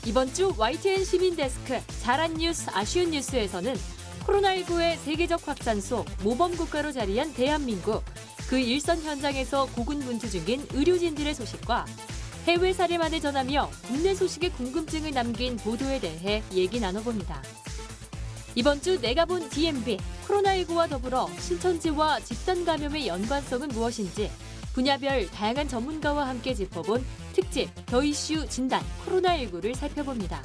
이번 주 YTN 시민데스크 잘한 뉴스, 아쉬운 뉴스에서는 코로나19의 세계적 확산소 모범국가로 자리한 대한민국, 그 일선 현장에서 고군분투 중인 의료진들의 소식과 해외 사례만을 전하며 국내 소식에 궁금증을 남긴 보도에 대해 얘기 나눠봅니다. 이번 주 내가 본 DMB, 코로나19와 더불어 신천지와 집단 감염의 연관성은 무엇인지 분야별 다양한 전문가와 함께 짚어본 특집 더 이슈 진단 코로나19를 살펴봅니다.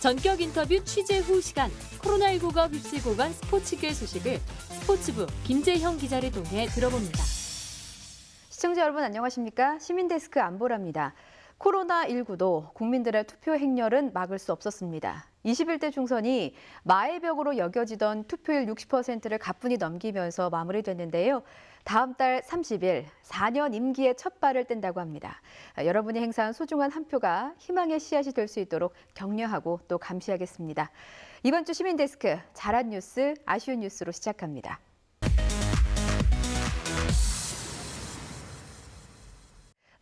전격 인터뷰 취재 후 시간, 코로나19가 휩쓸고 간 스포츠계 소식을 스포츠부 김재형 기자를 통해 들어봅니다. 시청자 여러분 안녕하십니까? 시민데스크 안보라입니다. 코로나19도 국민들의 투표 행렬은 막을 수 없었습니다. 21대 총선이 마의 벽으로 여겨지던 투표율 60%를 가뿐히 넘기면서 마무리됐는데요. 다음 달 30일 4년 임기의 첫 발을 뗀다고 합니다. 여러분이 행사한 소중한 한 표가 희망의 씨앗이 될 수 있도록 격려하고 또 감시하겠습니다. 이번 주 시민데스크 잘한 뉴스, 아쉬운 뉴스로 시작합니다.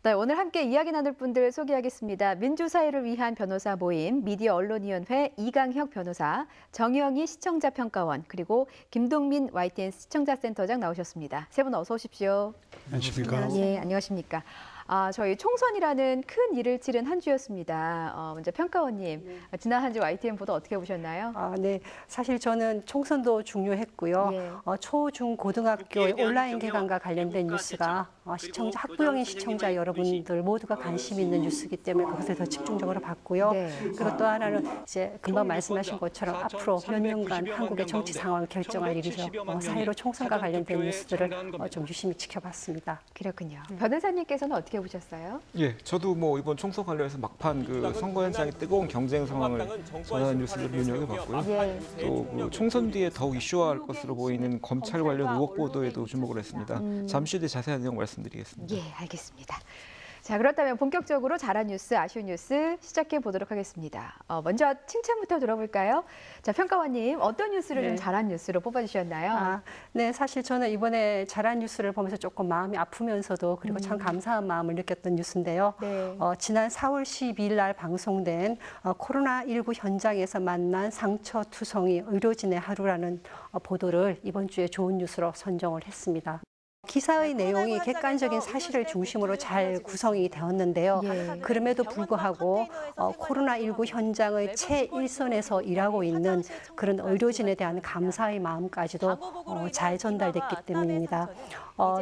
네, 오늘 함께 이야기 나눌 분들 소개하겠습니다. 민주사회를 위한 변호사 모임 미디어언론위원회 이강혁 변호사, 정영희 시청자평가원, 그리고 김동민 YTN 시청자센터장 나오셨습니다. 세 분 어서 오십시오. 안녕하십니까. 예, 안녕하십니까. 저희 총선이라는 큰 일을 치른 한 주였습니다. 먼저 평가원님, 지난 한 주 YTN 보도 어떻게 보셨나요? 네, 사실 저는 총선도 중요했고요. 예. 초, 중, 고등학교의 온라인 개강과 관련된 뉴스가 학부형인 시청자 여러분들 모두가 관심 있는 뉴스이기 때문에 그것을 더 집중적으로 봤고요. 네. 그리고 또 하나는 이제 금방 말씀하신 것처럼 앞으로 몇 년간 한국의 정치 상황을 결정할 일이죠. 4.15 총선과 관련된 뉴스들을 좀 유심히 지켜봤습니다. 그렇군요. 변호사님께서는 어떻게 보셨어요? 예, 저도 이번 총선 관련해서 막판 그 선거 현장의 뜨거운 경쟁 상황을 전하는 뉴스를 눈여겨봤고요. 예. 또 그 총선 뒤에 더욱 이슈화할 것으로 보이는 검찰 관련 의혹 보도에도 주목을 했습니다. 잠시 뒤에 자세한 내용 말씀드리겠습니다. 예, 알겠습니다. 자, 그렇다면 본격적으로 잘한 뉴스, 아쉬운 뉴스 시작해 보도록 하겠습니다. 먼저 칭찬부터 들어볼까요? 자, 평가원님, 어떤 뉴스를 좀 잘한 뉴스로 뽑아주셨나요? 네, 사실 저는 이번에 잘한 뉴스를 보면서 조금 마음이 아프면서도 그리고 참 감사한 마음을 느꼈던 뉴스인데요. 네. 지난 4월 12일 날 방송된 코로나19 현장에서 만난 상처투성이 의료진의 하루라는 보도를 이번 주에 좋은 뉴스로 선정을 했습니다. 기사의 내용이 객관적인 사실을 중심으로 잘 구성이 되었는데요. 예. 그럼에도 불구하고 코로나19 현장의 최일선에서 일하고 있는 그런 의료진에 대한 감사의 마음까지도 잘 전달됐기 때문입니다.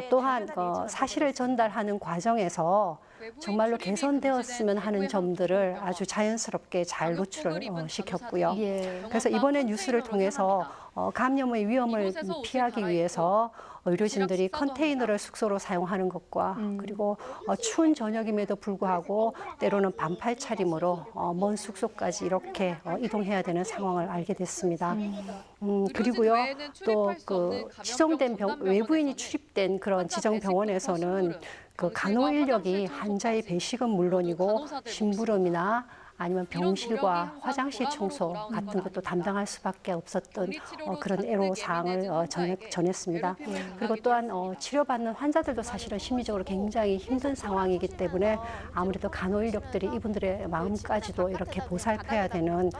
또한 사실을 전달하는 과정에서 정말로 개선되었으면 하는 점들을 아주 자연스럽게 잘 노출을 시켰고요. 예. 그래서 이번에 뉴스를 통해서 감염의 위험을 피하기 위해서 의료진들이 컨테이너를 숙소로 사용하는 것과 그리고 추운 저녁임에도 불구하고 때로는 반팔 차림으로 먼 숙소까지 이렇게 이동해야 되는 상황을 알게 됐습니다. 그리고요, 또 그 지정된 외부인이 출입된 그런 지정 병원에서는 그 간호 인력이 환자의 배식은 물론이고 심부름이나 아니면 병실과 화장실 청소 같은 것도 담당할 수밖에 없었던 그런 애로사항을 전했습니다. 그리고 또한 치료받는 환자들도 사실은 심리적으로 굉장히 힘든 상황이기 때문에 아무래도 간호 인력들이 이분들의 마음까지도 이렇게 보살펴야 되는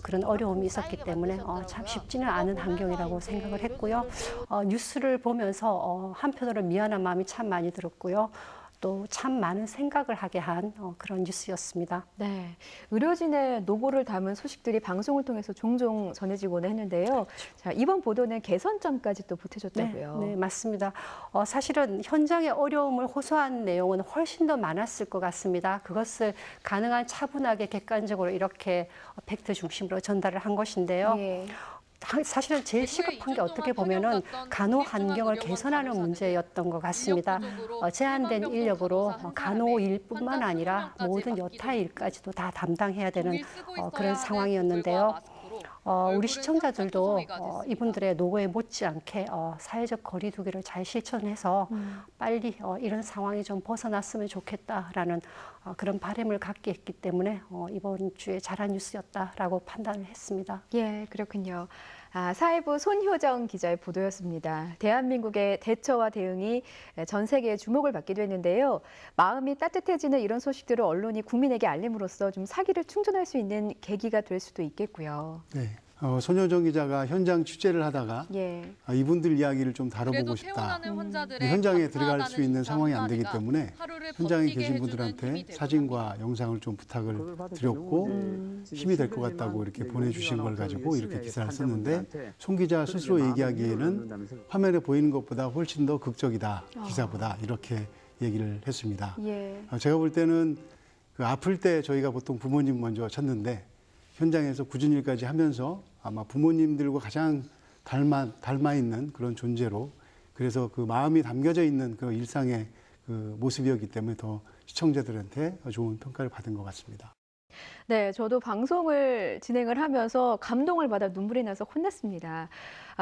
그런 어려움이 있었기 때문에 참 쉽지는 않은 환경이라고 생각을 했고요. 뉴스를 보면서 한편으로 미안한 마음이 참 많이 들었고요. 또 참 많은 생각을 하게 한 그런 뉴스였습니다. 네, 의료진의 노고를 담은 소식들이 방송을 통해서 종종 전해지곤 했는데요. 자, 이번 보도는 개선점까지 또 보태줬다고요. 네, 맞습니다. 사실은 현장의 어려움을 호소한 내용은 훨씬 더 많았을 것 같습니다. 그것을 가능한 차분하게 객관적으로 이렇게 팩트 중심으로 전달을 한 것인데요. 예. 사실은 제일 시급한 게 어떻게 보면은 간호 환경을 개선하는 문제였던 것 같습니다. 제한된 인력으로 간호 일뿐만 아니라 모든 여타 일까지도 다 담당해야 되는 그런 상황이었는데요. 우리 시청자들도 이분들의 노고에 못지않게 사회적 거리두기를 잘 실천해서 빨리 이런 상황이 좀 벗어났으면 좋겠다라는 그런 바람을 갖게 했기 때문에 이번 주에 잘한 뉴스였다라고 판단을 했습니다. 예, 그렇군요. 사회부 손효정 기자의 보도였습니다. 대한민국의 대처와 대응이 전 세계의 주목을 받기도 했는데요. 마음이 따뜻해지는 이런 소식들을 언론이 국민에게 알림으로써 좀 사기를 충전할 수 있는 계기가 될 수도 있겠고요. 네. 손효정 기자가 현장 취재를 하다가 예. 이분들 이야기를 좀 다뤄보고 싶다. 현장에 들어갈 수 있는 상황이 안 되기 때문에 현장에 계신 분들한테 사진과 영상을 좀 부탁을 드렸고 힘이 될 것 같다고 이렇게 보내주신 걸 가지고 이렇게 기사를 썼는데 송 기자 스스로 얘기하기에는 화면에 보이는 것보다 훨씬 더 극적이다. 기사보다 이렇게 얘기를 했습니다. 예. 제가 볼 때는 그 아플 때 저희가 보통 부모님 먼저 찾는데 현장에서 굳은 일까지 하면서 아마 부모님들과 가장 닮아 있는 그런 존재로 그래서 그 마음이 담겨져 있는 그 일상의 그 모습이었기 때문에 더 시청자들한테 좋은 평가를 받은 것 같습니다. 네, 저도 방송을 진행을 하면서 감동을 받아 눈물이 나서 혼났습니다.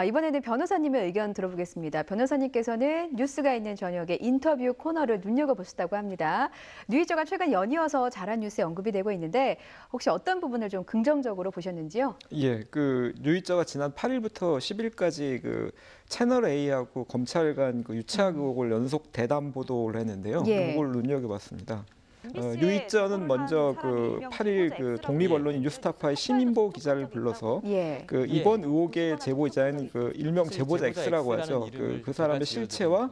이번에는 변호사님의 의견 들어보겠습니다. 변호사님께서는 뉴스가 있는 저녁에 인터뷰 코너를 눈여겨보셨다고 합니다. 뉴이저가 최근 연이어서 잘한 뉴스에 언급이 되고 있는데 혹시 어떤 부분을 좀 긍정적으로 보셨는지요? 예, 그 뉴이저가 지난 8일부터 10일까지 그 채널 A하고 검찰 간 그 유착 의혹을 연속 대담 보도를 했는데요. 예. 이걸 눈여겨봤습니다. 뉴이저는 먼저 그 8일 그 독립 언론인 뉴스타파의 시민보 기자를 불러서 예. 그 이번 의혹의 제보자인 그 일명 제보자 X라고 하죠. 그 사람의 실체와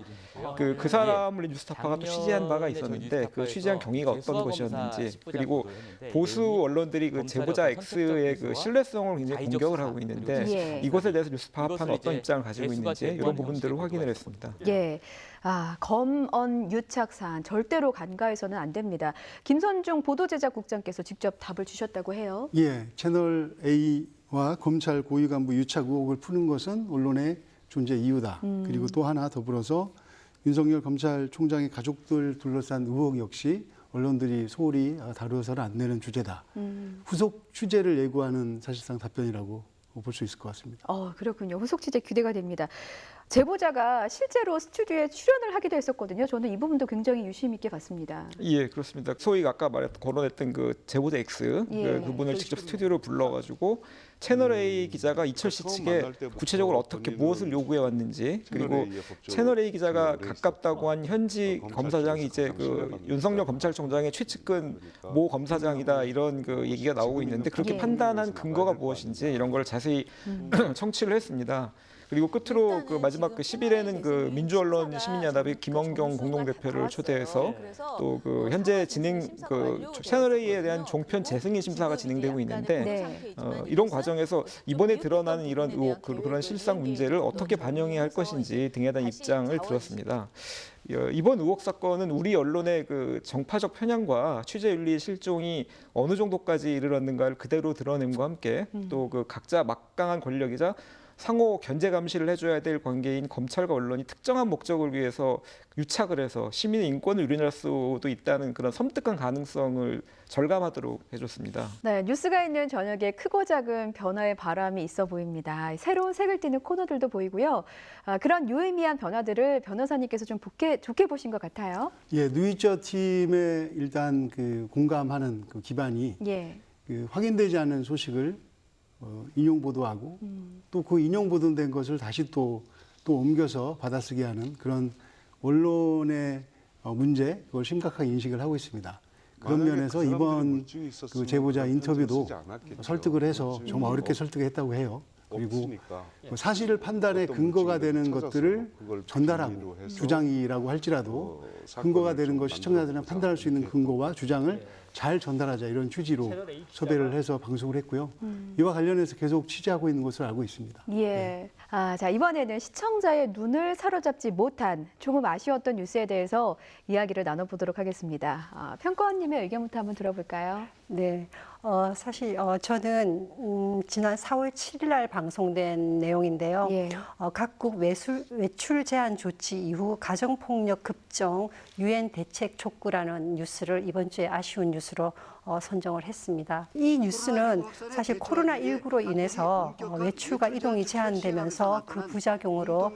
그 사람을 뉴스타파가 또 취재한 바가 있었는데 그 취재한 경위가 어떤 것이었는지 그리고 보수 언론들이 그 제보자 X의 그 신뢰성을 굉장히 공격을 하고 있는데 예. 이것에 대해서 뉴스타파는 어떤 입장을 가지고 있는지 이런 부분들을 확인을 했습니다. 예. 검언 유착 사안 절대로 간과해서는 안 됩니다. 김선중 보도제작국장께서 직접 답을 주셨다고 해요. 예, 채널 A와 검찰 고위 간부 유착 의혹을 푸는 것은 언론의 존재 이유다. 그리고 또 하나 더불어서 윤석열 검찰총장의 가족들 둘러싼 의혹 역시 언론들이 소홀히 다루어서는 안 되는 주제다. 후속 취재를 예고하는 사실상 답변이라고 볼 수 있을 것 같습니다. 그렇군요. 후속 취재 기대가 됩니다. 제보자가 실제로 스튜디오에 출연을 하기도 했었거든요. 저는 이 부분도 굉장히 유심 있게 봤습니다. 예, 그렇습니다. 소위 아까 거론했던 그 제보자 X 예. 그분을 직접 스튜디오로 불러가지고 채널 A 기자가 이철 씨 측에 구체적으로 어떻게 무엇을 요구해 왔는지 그리고 채널 A 기자가 가깝다고 한 현지 검사장이 이제 그 윤석열 검찰총장의 최측근 모 검사장이다 이런 그 얘기가 나오고 있는데 그렇게 예. 판단한 근거가 무엇인지 이런 걸 자세히 청취를 했습니다. 그리고 끝으로 그 마지막 그 10일에는 그 민주언론 시민연합의 김원경 공동대표를 초대해서 또 그 현재 진행 그 채널 A에 대한 종편 재승인 심사가 진행되고 있는데 네. 이런 과정에서 이번에 드러나는 이런 의혹 그런 실상 문제를 어떻게 반영해야 할 것인지 등에 대한 입장을 들었습니다. 이번 의혹 사건은 우리 언론의 그 정파적 편향과 취재윤리 실종이 어느 정도까지 이르렀는가를 그대로 드러냄과 함께 또 그 각자 막강한 권력이자 상호 견제 감시를 해줘야 될 관계인 검찰과 언론이 특정한 목적을 위해서 유착을 해서 시민의 인권을 유린할 수도 있다는 그런 섬뜩한 가능성을 절감하도록 해줬습니다. 네, 뉴스가 있는 저녁에 크고 작은 변화의 바람이 있어 보입니다. 새로운 색을 띠는 코너들도 보이고요. 그런 유의미한 변화들을 변호사님께서 좀 좋게 보신 것 같아요. 예, 뉴이저 팀의 일단 그 공감하는 그 기반이 예. 그 확인되지 않은 소식을 인용 보도하고 또 그 인용 보도된 것을 다시 또 옮겨서 받아쓰게 하는 그런 언론의 문제 그걸 심각하게 인식을 하고 있습니다. 그런 면에서 이번 그 제보자 인터뷰도 설득을 해서 정말 어렵게 설득했다고 해요. 그리고 사실을 판단의 근거가 되는 것들을 전달하고 주장이라고 할지라도 근거가 되는 것 시청자들은 판단할 수 있는 근거와 주장을 잘 전달하자 이런 취지로 섭외를 해서 방송을 했고요. 이와 관련해서 계속 취재하고 있는 것으로 알고 있습니다. 예. 자, 이번에는 시청자의 눈을 사로잡지 못한 조금 아쉬웠던 뉴스에 대해서 이야기를 나눠보도록 하겠습니다. 평가원님의 의견부터 한번 들어볼까요? 네, 사실 저는 지난 4월 7일 날 방송된 내용인데요. 예. 각국 외출 제한 조치 이후 가정폭력 급증, 유엔 대책 촉구라는 뉴스를 이번 주에 아쉬운 뉴스로 선정을 했습니다. 이 뉴스는 사실 코로나19로 인해서 외출과 이동이 제한되면서 그 부작용으로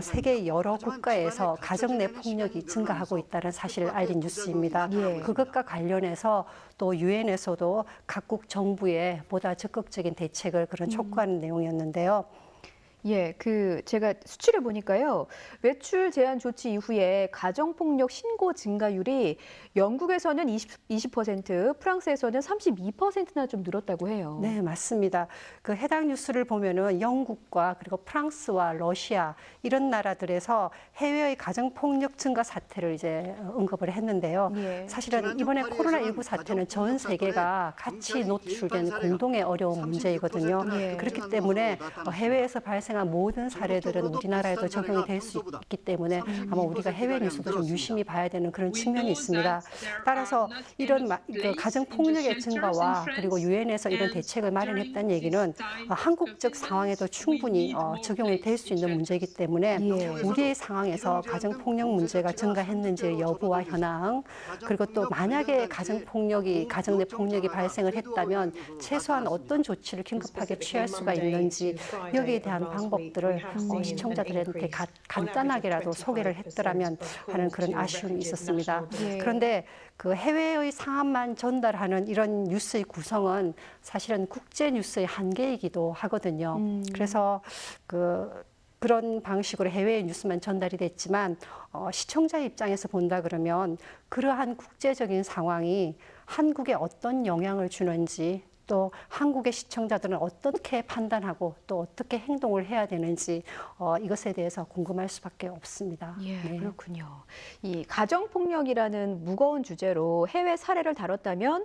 세계 여러 국가에서 가정 내 폭력이 증가하고 있다는 사실을 알린 뉴스입니다. 예. 그것과 관련해서 또 유엔에서도 각국 정부에 보다 적극적인 대책을 그런 촉구하는 내용이었는데요. 예, 제가 수치를 보니까요. 외출 제한 조치 이후에 가정폭력 신고 증가율이 영국에서는 20%, 프랑스에서는 32%나 좀 늘었다고 해요. 네, 맞습니다. 그 해당 뉴스를 보면은 영국과 그리고 프랑스와 러시아 이런 나라들에서 해외의 가정폭력 증가 사태를 이제 언급을 했는데요. 예. 사실은 이번에 코로나19 사태는 전 세계가 같이 노출된 공동의 어려운 문제이거든요. 예. 그렇기 때문에 해외에서 발생한 모든 사례들은 우리나라에도 적용이 될 수 있기 때문에 아마 우리가 해외 뉴스도 좀 유심히 봐야 되는 그런 측면이 있습니다. 따라서 이런 가정폭력의 증가와 그리고 유엔에서 이런 대책을 마련했다는 얘기는 한국적 상황에도 충분히 적용이 될 수 있는 문제이기 때문에 예. 우리의 상황에서 가정폭력 문제가 증가했는지의 여부와 현황, 그리고 또 만약에 가정 내 폭력이 발생을 했다면 최소한 어떤 조치를 긴급하게 취할 수가 있는지 여기에 대한 방법들을 시청자들한테 간단하게라도 소개를 했더라면 하는 그런 아쉬움이 있었습니다. 예. 그런데 그 해외의 상황만 전달하는 이런 뉴스의 구성은 사실은 국제 뉴스의 한계이기도 하거든요. 그래서 그런 방식으로 해외의 뉴스만 전달이 됐지만 시청자 입장에서 본다 그러면 그러한 국제적인 상황이 한국에 어떤 영향을 주는지 또 한국의 시청자들은 어떻게 판단하고 또 어떻게 행동을 해야 되는지 이것에 대해서 궁금할 수밖에 없습니다. 예, 네. 그렇군요. 이 가정폭력이라는 무거운 주제로 해외 사례를 다뤘다면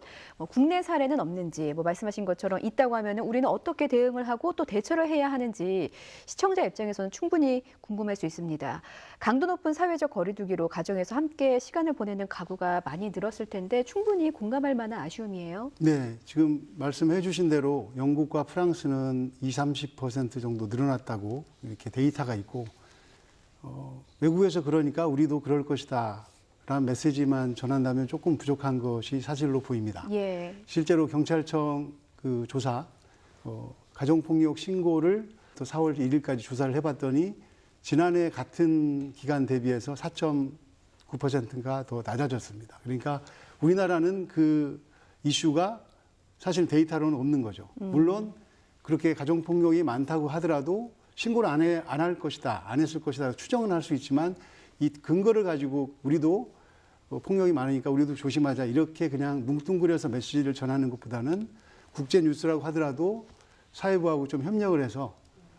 국내 사례는 없는지, 말씀하신 것처럼 있다고 하면 우리는 어떻게 대응을 하고 또 대처를 해야 하는지 시청자 입장에서는 충분히 궁금할 수 있습니다. 강도 높은 사회적 거리두기로 가정에서 함께 시간을 보내는 가구가 많이 늘었을 텐데 충분히 공감할 만한 아쉬움이에요. 네, 지금 말씀해 주신 대로 영국과 프랑스는 20-30% 정도 늘어났다고 이렇게 데이터가 있고 외국에서 그러니까 우리도 그럴 것이다 라는 메시지만 전한다면 조금 부족한 것이 사실로 보입니다. 예. 실제로 경찰청 그 조사 가정폭력 신고를 또 4월 1일까지 조사를 해봤더니 지난해 같은 기간 대비해서 4.9%가 더 낮아졌습니다. 그러니까 우리나라는 그 이슈가 사실 데이터로는 없는 거죠. 물론 그렇게 가정폭력이 많다고 하더라도 신고를 안 할 것이다, 안 했을 것이다 추정은 할 수 있지만 이 근거를 가지고 우리도 폭력이 많으니까 우리도 조심하자 이렇게 그냥 뭉뚱그려서 메시지를 전하는 것보다는 국제 뉴스라고 하더라도 사회부하고 좀 협력을 해서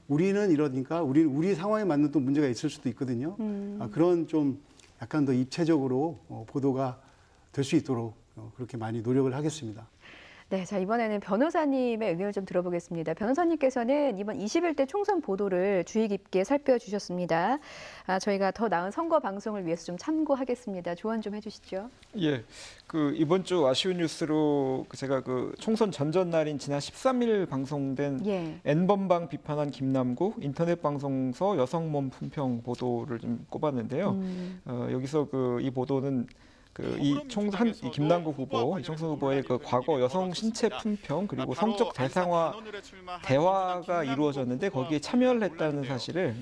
우리는 이러니까 우리 상황에 맞는 또 문제가 있을 수도 있거든요. 그런 좀 약간 더 입체적으로 보도가 될 수 있도록 그렇게 많이 노력을 하겠습니다. 네, 자 이번에는 변호사님의 의견을 좀 들어보겠습니다. 변호사님께서는 이번 21대 총선 보도를 주의 깊게 살펴주셨습니다. 저희가 더 나은 선거 방송을 위해서 좀 참고하겠습니다. 조언 좀 해주시죠. 예, 이번 주 아쉬운 뉴스로 제가 총선 전전날인 지난 13일 방송된 예. N번방 비판한 김남국 인터넷 방송서 여성 몸 품평 보도를 좀 꼽았는데요. 여기서 이 보도는 이 김남국 후보, 이청선 후보의 과거 여성 신체 품평 그리고 성적 대상화 대화가 이루어졌는데 거기에 참여를 했다는 사실을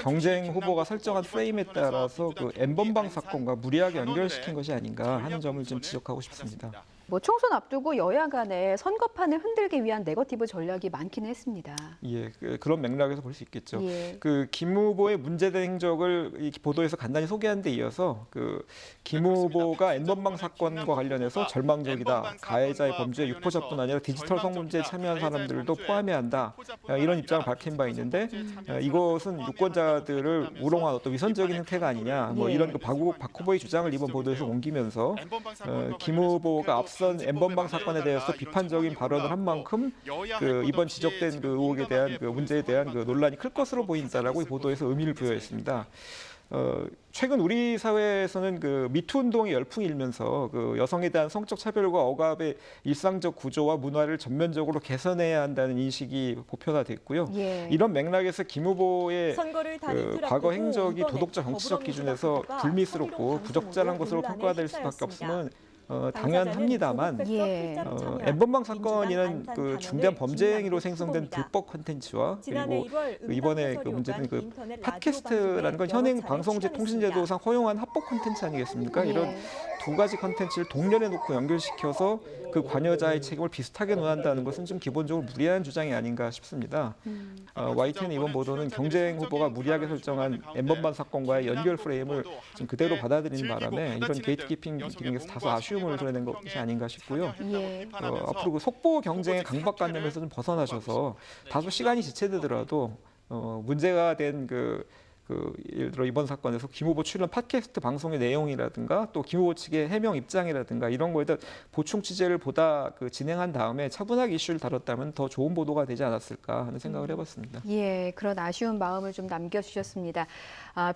경쟁 후보가 설정한 프레임에 따라서 N번방 사건과 무리하게 연결시킨 것이 아닌가 하는 점을 좀 지적하고 싶습니다. 총선 앞두고 여야 간에 선거판을 흔들기 위한 네거티브 전략이 많기는 했습니다. 예, 그런 맥락에서 볼 수 있겠죠. 예. 김 후보의 문제된 행적을 이 보도에서 간단히 소개한 데 이어서 김 후보가 N번방 사건과 관련해서 절망적이다. 가해자의 범죄에 유포자뿐 아니라 디지털 성문제에 참여한 사람들도 포함해야 한다. 이런 입장을 밝힌 바 있는데 이것은 유권자들을 우롱한 어떤 위선적인 행태가 아니냐. 이런 박 후보의 주장을 이번 보도에서 옮기면서 김 후보가 앞선 N번방 사건에 대해서 비판적인 발언을 한 만큼 이번 지적된 의혹에 대한 문제에 대한 논란이 클 것으로 보인다라고 이 보도에서 의미를 부여했습니다. 최근 우리 사회에서는 미투 운동의 열풍이 일면서 여성에 대한 성적 차별과 억압의 일상적 구조와 문화를 전면적으로 개선해야 한다는 인식이 보편화됐고요. 예. 이런 맥락에서 김 후보의 과거 행적이 도덕적 정치적 기준에서 불미스럽고 부적절한 것으로 평가될 수밖에 없음은 당연합니다만 예. N번방 사건이라는 그 중대한 범죄 행위로 생성된 불법 콘텐츠와 그리고 이번에 그 문제는 그 팟캐스트라는 건 현행 방송제 통신제도상 허용한 합법 콘텐츠 아니겠습니까? 이런 두 가지 콘텐츠를 동렬해 놓고 연결시켜서 그 관여자의 책임을 비슷하게 논한다는 것은 좀 기본적으로 무리한 주장이 아닌가 싶습니다. YTN 이번 보도는 경쟁 후보가 무리하게 설정한 N번방 사건과의 연결 프레임을 좀 그대로 받아들이는 바람에 이런 게이트키핑 기능에서 다소 아쉬움을 드러낸 것이 아닌가 싶고요. 앞으로 그 속보 경쟁의 강박관념에서 좀 벗어나셔서 다소 시간이 지체되더라도 문제가 된 예를 들어 이번 사건에서 김 후보 출연 팟캐스트 방송의 내용이라든가 또 김 후보 측의 해명 입장이라든가 이런 거에 대한 보충 취재를 보다 진행한 다음에 차분하게 이슈를 다뤘다면 더 좋은 보도가 되지 않았을까 하는 생각을 해봤습니다. 예, 그런 아쉬운 마음을 좀 남겨주셨습니다.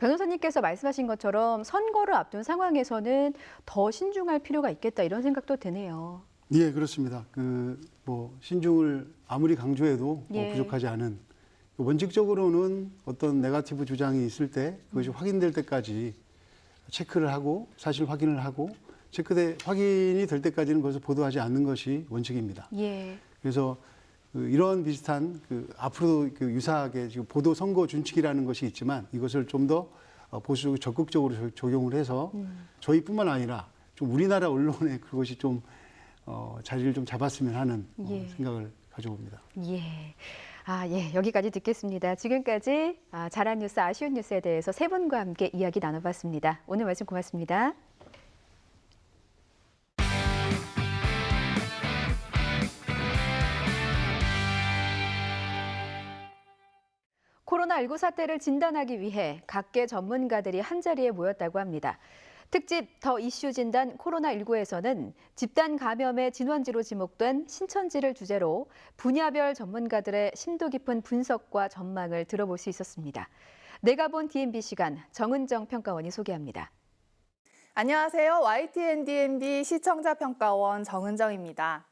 변호사님께서 말씀하신 것처럼 선거를 앞둔 상황에서는 더 신중할 필요가 있겠다 이런 생각도 드네요. 예, 그렇습니다. 신중을 아무리 강조해도 부족하지 않은. 원칙적으로는 어떤 네거티브 주장이 있을 때 그것이 확인될 때까지 체크를 하고 사실 확인을 하고 확인이 될 때까지는 그것을 보도하지 않는 것이 원칙입니다. 예. 그래서 이런 비슷한 앞으로도 유사하게 지금 보도 선거 준칙이라는 것이 있지만 이것을 좀 더 보수적으로 적극적으로 적용을 해서 저희뿐만 아니라 좀 우리나라 언론에 그것이 좀 자리를 좀 잡았으면 하는 생각을 가져봅니다. 예. 예, 여기까지 듣겠습니다. 지금까지 잘한 뉴스, 아쉬운 뉴스에 대해서 세 분과 함께 이야기 나눠봤습니다. 오늘 말씀 고맙습니다. 코로나19 사태를 진단하기 위해 각계 전문가들이 한자리에 모였다고 합니다. 특집 더 이슈 진단 코로나19에서는 집단 감염의 진원지로 지목된 신천지를 주제로 분야별 전문가들의 심도 깊은 분석과 전망을 들어볼 수 있었습니다. 내가 본 DMB 시간 정은정 평가원이 소개합니다. 안녕하세요. YTN DMB 시청자 평가원 정은정입니다.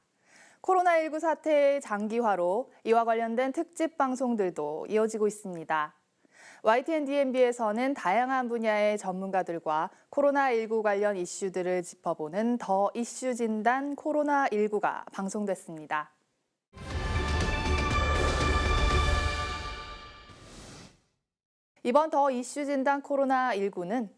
코로나19 사태의 장기화로 이와 관련된 특집 방송들도 이어지고 있습니다. YTN DMB에서는 다양한 분야의 전문가들과 코로나19 관련 이슈들을 짚어보는 더 이슈 진단 코로나19가 방송됐습니다. 이번 더 이슈 진단 코로나19는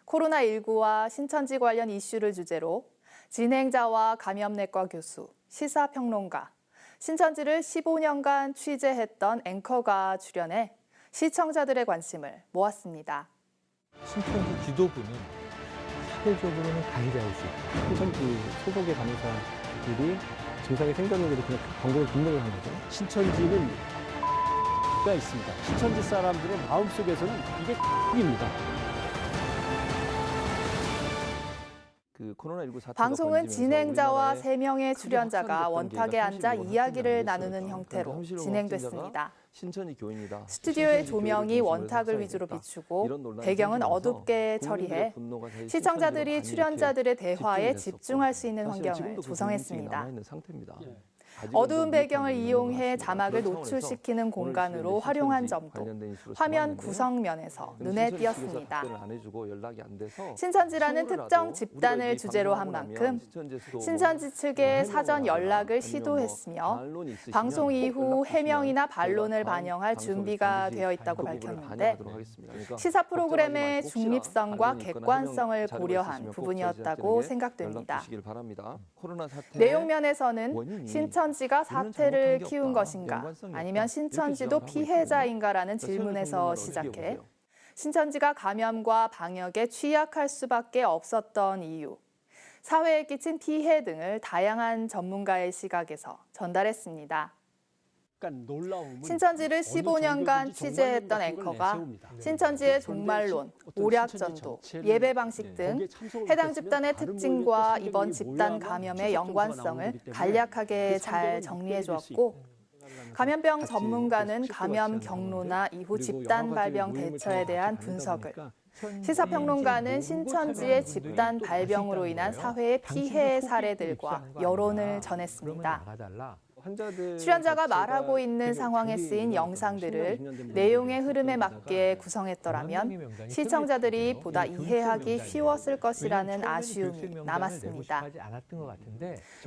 코로나19와 신천지 관련 이슈를 주제로 진행자와 감염내과 교수, 시사평론가, 신천지를 15년간 취재했던 앵커가 출연해 시청자들의 관심을 모았습니다. 신천지 지도부는 사회적으로는 가해자일 수 있다. 신천지 소속의 간호사들이 증상이 생겼는데도 그냥 광고를 등록을 한 거죠. 신천지는 가 있습니다. 신천지 사람들의 마음속에서는 이게 입니다. 방송은 진행자와 3명의 출연자가 원탁에 앉아 이야기를 나누는 형태로 진행됐습니다. 스튜디오의 조명이 원탁을 위주로 비추고 배경은 어둡게 처리해 시청자들이 출연자들의 대화에 집중할 수 있는 환경을 조성했습니다. 어두운 배경을 이용해 자막을 노출시키는 공간으로 활용한 점도 화면 구성면에서 눈에 띄었습니다. 신천지라는 특정 집단을 주제로 한 만큼 신천지 측에 사전 연락을 시도했으며 방송 이후 해명이나 반론을 반영할 준비가 되어 있다고 밝혔는데 시사 프로그램의 중립성과 객관성을 고려한 부분이었다고 생각됩니다. 내용면에서는 신천지가 사태를 키운 것인가 아니면 신천지도 피해자인가라는 질문에서 시작해 신천지가 감염과 방역에 취약할 수밖에 없었던 이유, 사회에 끼친 피해 등을 다양한 전문가의 시각에서 전달했습니다. 신천지를 15년간 취재했던 앵커가 신천지의 종말론, 오략전도, 예배 방식 등 해당 집단의 특징과 이번 집단 감염의 연관성을 간략하게 잘 정리해 주었고 감염병 전문가는 감염 경로나 이후 집단 발병 대처에 대한 분석을, 시사평론가는 신천지의 집단 발병으로 인한 사회의 피해 사례들과 여론을 전했습니다. 출연자가 말하고 있는 상황에 쓰인 영상들을 내용의 흐름에 맞게 구성했더라면 시청자들이 보다 이해하기 쉬웠을 것이라는 아쉬움이 남았습니다.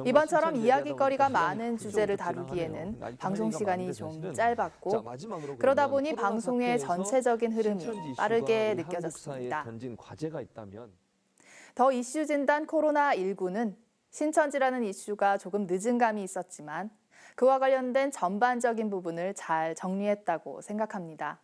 이번처럼 이야기거리가 많은 주제를 다루기에는 방송 시간이 좀 짧았고 그러다 보니 방송의 전체적인 흐름이 빠르게 느껴졌습니다. 더 이슈 진단 코로나19는 신천지라는 이슈가 조금 늦은 감이 있었지만 그와 관련된 전반적인 부분을 잘 정리했다고 생각합니다.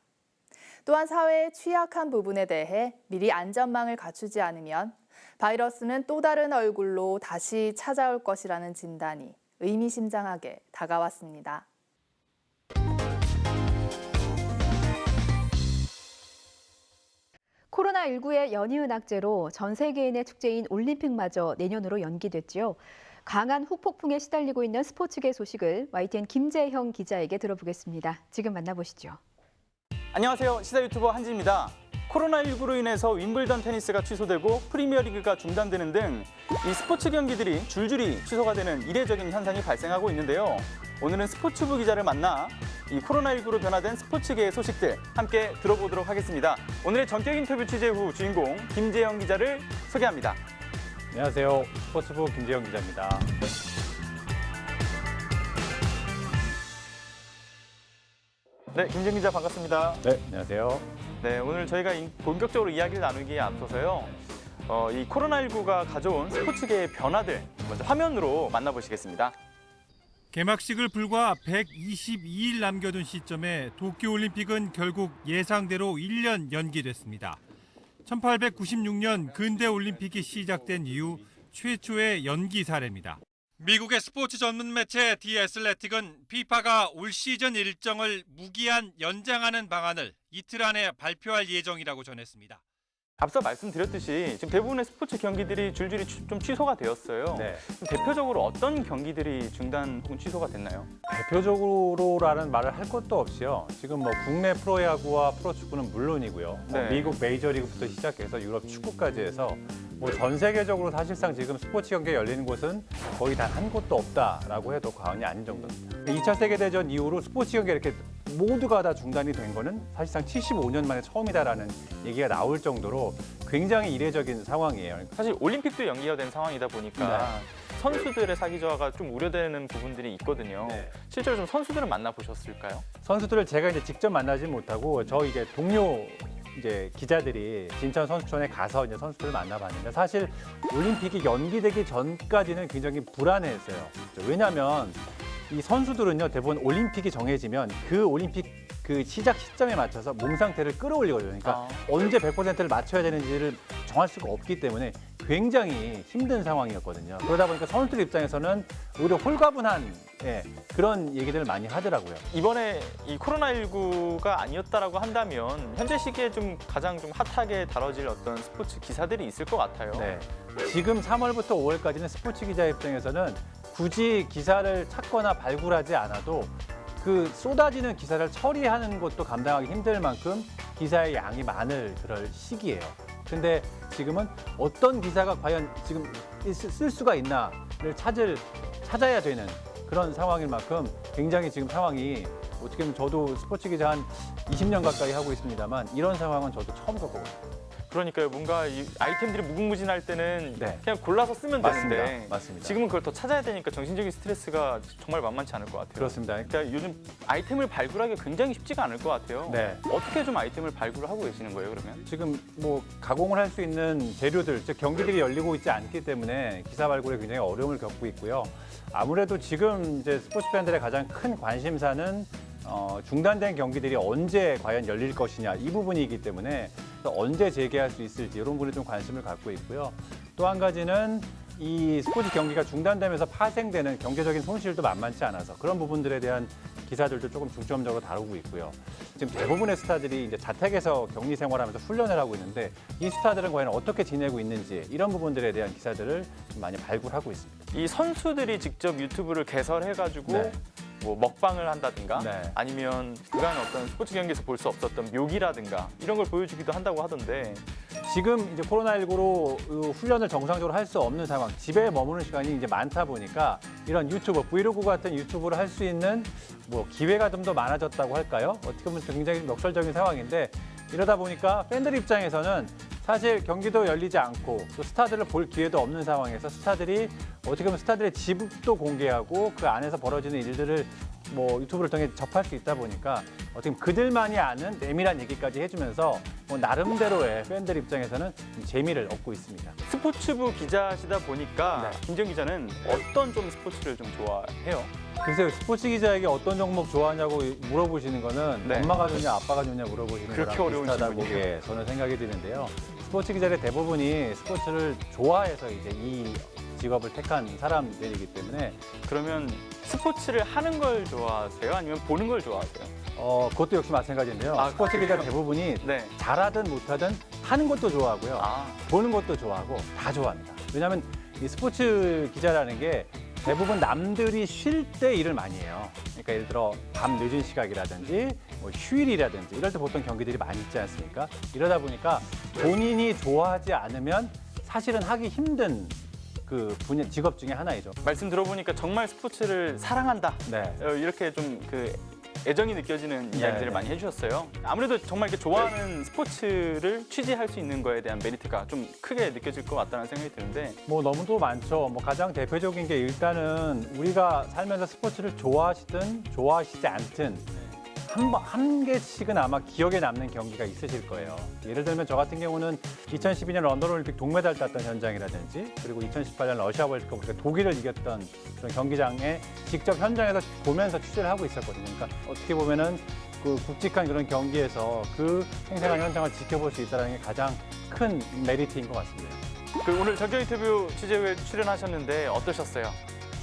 또한 사회의 취약한 부분에 대해 미리 안전망을 갖추지 않으면 바이러스는 또 다른 얼굴로 다시 찾아올 것이라는 진단이 의미심장하게 다가왔습니다. 코로나19의 연이은 악재로 전 세계인의 축제인 올림픽마저 내년으로 연기됐지요. 강한 후폭풍에 시달리고 있는 스포츠계 소식을 YTN 김재형 기자에게 들어보겠습니다. 지금 만나보시죠. 안녕하세요. 시사 유튜버 한지입니다. 코로나19로 인해서 윈블던 테니스가 취소되고 프리미어리그가 중단되는 등 이 스포츠 경기들이 줄줄이 취소가 되는 이례적인 현상이 발생하고 있는데요. 오늘은 스포츠부 기자를 만나 이 코로나19로 변화된 스포츠계의 소식들 함께 들어보도록 하겠습니다. 오늘의 전격 인터뷰 취재 후 주인공 김재형 기자를 소개합니다. 안녕하세요. 스포츠부 김재형 기자입니다. 네, 김재형 기자 반갑습니다. 네, 안녕하세요. 네, 오늘 저희가 본격적으로 이야기를 나누기에 앞서서요. 이 코로나19가 가져온 스포츠계의 변화들 먼저 화면으로 만나보시겠습니다. 개막식을 불과 122일 남겨둔 시점에 도쿄올림픽은 결국 예상대로 1년 연기됐습니다. 1896년 근대올림픽이 시작된 이후 최초의 연기 사례입니다. 미국의 스포츠 전문 매체 디 애슬레틱은 피파가 올 시즌 일정을 무기한 연장하는 방안을 이틀 안에 발표할 예정이라고 전했습니다. 앞서 말씀드렸듯이 지금 대부분의 스포츠 경기들이 줄줄이 좀 취소가 되었어요. 네. 대표적으로 어떤 경기들이 중단 혹은 취소가 됐나요? 대표적으로라는 말을 할 것도 없이요. 지금 뭐 국내 프로야구와 프로축구는 물론이고요. 네. 미국 메이저리그부터 시작해서 유럽 축구까지 해서 뭐 전 세계적으로 사실상 지금 스포츠 경기가 열리는 곳은 거의 단 한 곳도 없다라고 해도 과언이 아닌 정도입니다. 2차 세계대전 이후로 스포츠 경기가 이렇게 모두가 다 중단이 된 거는 사실상 75년 만에 처음이다라는 얘기가 나올 정도로 굉장히 이례적인 상황이에요. 사실 올림픽도 연기가 된 상황이다 보니까 선수들의 사기 저하가 좀 우려되는 부분들이 있거든요. 네. 실제로 좀 선수들은 만나보셨을까요? 선수들을 제가 이제 직접 만나지 못하고 저 이제 동료 이제 기자들이 진천 선수촌에 가서 이제 선수들을 만나봤는데 사실 올림픽이 연기되기 전까지는 굉장히 불안해했어요. 왜냐하면 이 선수들은요 대부분 올림픽이 정해지면 그 올림픽 그 시작 시점에 맞춰서 몸 상태를 끌어올리거든요. 그러니까 언제 100%를 맞춰야 되는지를 정할 수가 없기 때문에 굉장히 힘든 상황이었거든요. 그러다 보니까 선수들 입장에서는 오히려 홀가분한 그런 얘기들을 많이 하더라고요. 이번에 이 코로나19가 아니었다라고 한다면 현재 시기에 좀 가장 좀 핫하게 다뤄질 어떤 스포츠 기사들이 있을 것 같아요. 네. 지금 3월부터 5월까지는 스포츠 기자 입장에서는 굳이 기사를 찾거나 발굴하지 않아도 그 쏟아지는 기사를 처리하는 것도 감당하기 힘들 만큼 기사의 양이 많을 그럴 시기예요. 근데 지금은 어떤 기사가 과연 지금 쓸 수가 있나를 찾아야 되는 그런 상황일 만큼 굉장히 지금 상황이 어떻게 보면 저도 스포츠 기자 한 20년 가까이 하고 있습니다만 이런 상황은 저도 처음 겪어봤어요. 그러니까요. 뭔가 이 아이템들이 무궁무진할 때는 네. 그냥 골라서 쓰면 맞습니다. 되는데 맞습니다. 지금은 그걸 더 찾아야 되니까 정신적인 스트레스가 정말 만만치 않을 것 같아요. 그렇습니다. 그러니까 요즘 아이템을 발굴하기가 굉장히 쉽지가 않을 것 같아요. 네. 어떻게 좀 아이템을 발굴을 하고 계시는 거예요, 그러면? 지금 뭐 가공을 할 수 있는 재료들, 즉 경기들이 열리고 있지 않기 때문에 기사 발굴에 굉장히 어려움을 겪고 있고요. 아무래도 지금 이제 스포츠 팬들의 가장 큰 관심사는 중단된 경기들이 언제 과연 열릴 것이냐 이 부분이기 때문에 언제 재개할 수 있을지 이런 부분에 좀 관심을 갖고 있고요. 또 한 가지는 이 스포츠 경기가 중단되면서 파생되는 경제적인 손실도 만만치 않아서 그런 부분들에 대한 기사들도 조금 중점적으로 다루고 있고요. 지금 대부분의 스타들이 이제 자택에서 격리 생활하면서 훈련을 하고 있는데 이 스타들은 과연 어떻게 지내고 있는지 이런 부분들에 대한 기사들을 좀 많이 발굴하고 있습니다. 이 선수들이 직접 유튜브를 개설해가지고 네. 뭐 먹방을 한다든가 네. 아니면 그간 어떤 스포츠 경기에서 볼 수 없었던 묘기라든가 이런 걸 보여주기도 한다고 하던데 지금 이제 코로나19로 훈련을 정상적으로 할 수 없는 상황, 집에 머무는 시간이 이제 많다 보니까 이런 유튜브, 브이로그 같은 유튜브를 할 수 있는 뭐 기회가 좀 더 많아졌다고 할까요? 어떻게 보면 굉장히 역설적인 상황인데 이러다 보니까 팬들 입장에서는 사실 경기도 열리지 않고 또 스타들을 볼 기회도 없는 상황에서 스타들이 어떻게 보면 스타들의 집도 공개하고 그 안에서 벌어지는 일들을 뭐 유튜브를 통해 접할 수 있다 보니까 어떻게 보면 그들만이 아는 내밀한 얘기까지 해주면서 뭐 나름대로의 팬들 입장에서는 재미를 얻고 있습니다. 스포츠부 기자시다 보니까 네. 김지영 기자는 어떤 좀 스포츠를 좀 좋아해요? 글쎄요, 스포츠 기자에게 어떤 종목 좋아하냐고 물어보시는 거는 네. 엄마가 좋냐, 아빠가 좋냐 물어보시는 그렇게 거랑 어려운 비슷하다고 질문이에요. 예, 저는 생각이 드는데요. 스포츠 기자의 대부분이 스포츠를 좋아해서 이제 이 직업을 택한 사람들이기 때문에 그러면 스포츠를 하는 걸 좋아하세요? 아니면 보는 걸 좋아하세요? 그것도 역시 마찬가지인데요. 아, 스포츠 기자 그래요? 대부분이 네. 잘하든 못하든 하는 것도 좋아하고요. 아, 보는 것도 좋아하고 다 좋아합니다. 왜냐하면 이 스포츠 기자라는 게 대부분 남들이 쉴 때 일을 많이 해요. 그러니까 예를 들어 밤 늦은 시각이라든지 뭐 휴일이라든지 이럴 때 보통 경기들이 많이 있지 않습니까? 이러다 보니까 본인이 좋아하지 않으면 사실은 하기 힘든 그 분야 직업 중에 하나이죠. 말씀 들어보니까 정말 스포츠를 사랑한다. 네. 이렇게 좀 그 애정이 느껴지는 이야기들을 네. 많이 해주셨어요. 아무래도 정말 이렇게 좋아하는 스포츠를 취재할 수 있는 거에 대한 메리트가 좀 크게 느껴질 것 같다는 생각이 드는데 뭐 너무도 많죠. 뭐 가장 대표적인 게 일단은 우리가 살면서 스포츠를 좋아하시든 좋아하시지 않든 한 개씩은 아마 기억에 남는 경기가 있으실 거예요. 예를 들면 저 같은 경우는 2012년 런던 올림픽 동메달 땄던 현장이라든지 그리고 2018년 러시아 월드컵 우리가 독일을 이겼던 그런 경기장에 직접 현장에서 보면서 취재를 하고 있었거든요. 그러니까 어떻게 보면은 그 굵직한 그런 경기에서 그 생생한 현장을 지켜볼 수 있다는 게 가장 큰 메리트인 것 같습니다. 그 오늘 전격 인터뷰 취재에 출연하셨는데 어떠셨어요?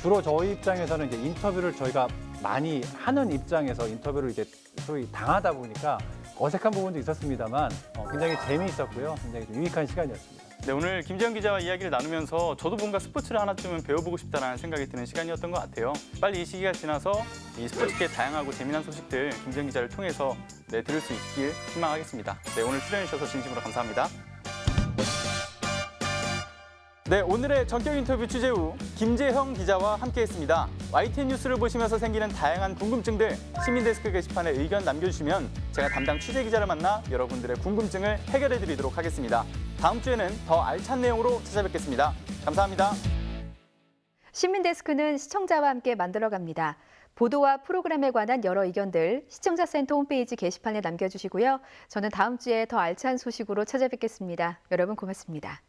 주로 저희 입장에서는 이제 인터뷰를 저희가 많이 하는 입장에서 인터뷰를 이제 소위 당하다 보니까 어색한 부분도 있었습니다만 굉장히 재미있었고요. 굉장히 좀 유익한 시간이었습니다. 네, 오늘 김지영 기자와 이야기를 나누면서 저도 뭔가 스포츠를 하나쯤은 배워보고 싶다는 생각이 드는 시간이었던 것 같아요. 빨리 이 시기가 지나서 이 스포츠계 다양하고 재미난 소식들 김지영 기자를 통해서 들을 수 있길 희망하겠습니다. 네, 오늘 출연해 주셔서 진심으로 감사합니다. 네, 오늘의 전격 인터뷰 취재 후 김재형 기자와 함께했습니다. YTN 뉴스를 보시면서 생기는 다양한 궁금증들 시민데스크 게시판에 의견 남겨주시면 제가 담당 취재 기자를 만나 여러분들의 궁금증을 해결해드리도록 하겠습니다. 다음 주에는 더 알찬 내용으로 찾아뵙겠습니다. 감사합니다. 시민데스크는 시청자와 함께 만들어갑니다. 보도와 프로그램에 관한 여러 의견들 시청자센터 홈페이지 게시판에 남겨주시고요. 저는 다음 주에 더 알찬 소식으로 찾아뵙겠습니다. 여러분 고맙습니다.